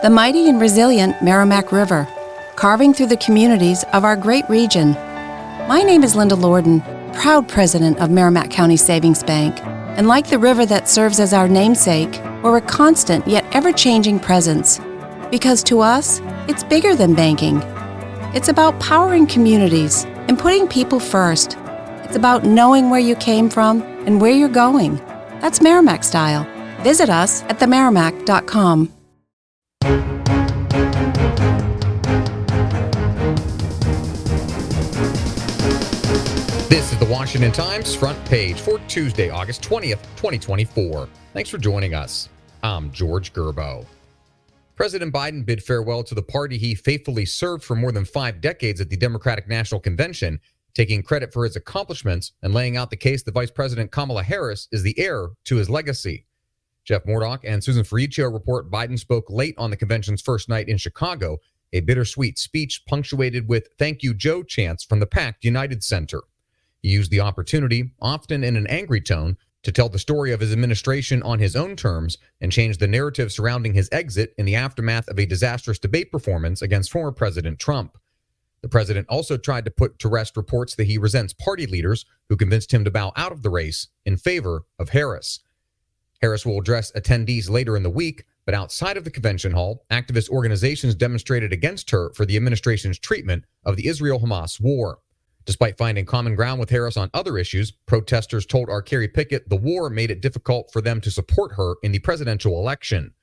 the mighty and resilient Merrimack River, carving through the communities of our great region. My name is Linda Lorden, proud president of Merrimack County Savings Bank, and like the river that serves as our namesake, we're a constant yet ever-changing presence. Because to us, it's bigger than banking. It's about powering communities and putting people first. It's about knowing where you came from and where you're going. That's Merrimack style. Visit us at themerrimack.com. This is the Washington Times front page for Tuesday, August 20th, 2024. Thanks for joining us. I'm George Gerbo. President Biden bid farewell to the party he faithfully served for more than 5 decades at the Democratic National Convention, taking credit for his accomplishments and laying out the case that Vice President Kamala Harris is the heir to his legacy. Jeff Murdoch and Susan Ferricchio report Biden spoke late on the convention's first night in Chicago, a bittersweet speech punctuated with "Thank you, Joe" chants from the packed United Center. He used the opportunity, often in an angry tone, to tell the story of his administration on his own terms and change the narrative surrounding his exit in the aftermath of a disastrous debate performance against former President Trump. The president also tried to put to rest reports that he resents party leaders who convinced him to bow out of the race in favor of Harris. Harris will address attendees later in the week, but outside of the convention hall, activist organizations demonstrated against her for the administration's treatment of the Israel-Hamas war. Despite finding common ground with Harris on other issues, protesters told our Carrie Pickett the war made it difficult for them to support her in the presidential election.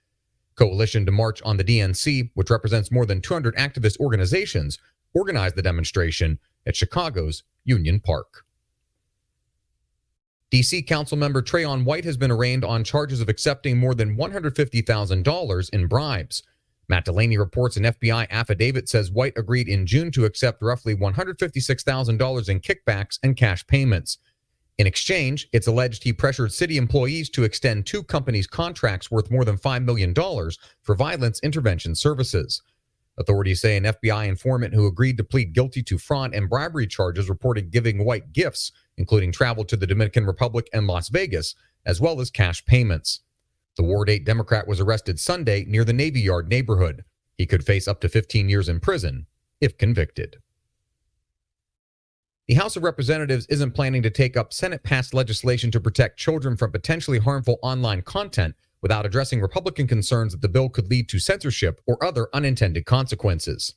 Coalition to March on the DNC, which represents more than 200 activist organizations, organized the demonstration at Chicago's Union Park. D.C. Councilmember Trayon White has been arraigned on charges of accepting more than $150,000 in bribes. Matt Delaney reports an FBI affidavit says White agreed in June to accept roughly $156,000 in kickbacks and cash payments. In exchange, it's alleged he pressured city employees to extend 2 companies' contracts worth more than $5 million for violence intervention services. Authorities say an FBI informant who agreed to plead guilty to fraud and bribery charges reported giving White gifts, including travel to the Dominican Republic and Las Vegas, as well as cash payments. The Ward 8 Democrat was arrested Sunday near the Navy Yard neighborhood. He could face up to 15 years in prison if convicted. The House of Representatives isn't planning to take up Senate-passed legislation to protect children from potentially harmful online content without addressing Republican concerns that the bill could lead to censorship or other unintended consequences.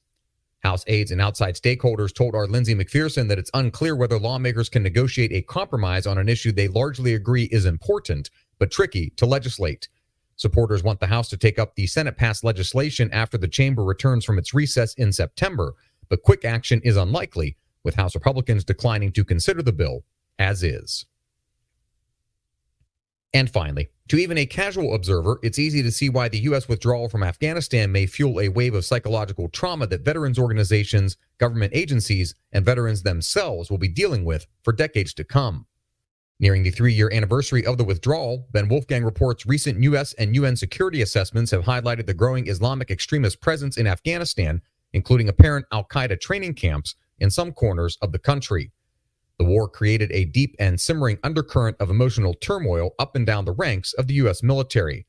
House aides and outside stakeholders told our Lindsay McPherson that it's unclear whether lawmakers can negotiate a compromise on an issue they largely agree is important, but tricky to legislate. Supporters want the House to take up the Senate-passed legislation after the chamber returns from its recess in September, but quick action is unlikely, with House Republicans declining to consider the bill as is. And finally, to even a casual observer, it's easy to see why the U.S. withdrawal from Afghanistan may fuel a wave of psychological trauma that veterans organizations, government agencies, and veterans themselves will be dealing with for decades to come. Nearing the 3-year anniversary of the withdrawal, Ben Wolfgang reports recent U.S. and UN security assessments have highlighted the growing Islamic extremist presence in Afghanistan, including apparent al-Qaeda training camps in some corners of the country. The war created a deep and simmering undercurrent of emotional turmoil up and down the ranks of the U.S. military.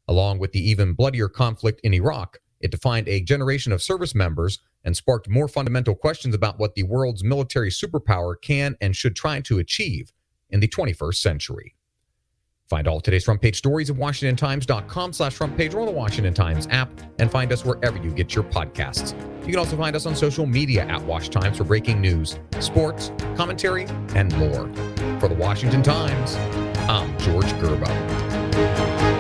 Along with the even bloodier conflict in Iraq, it defined a generation of service members and sparked more fundamental questions about what the world's military superpower can and should try to achieve in the 21st century. Find all today's front page stories at WashingtonTimes.com/front page or on the Washington Times app, and find us wherever you get your podcasts. You can also find us on social media at Wash Times for breaking news, sports, commentary, and more. For the Washington Times, I'm George Gerbo.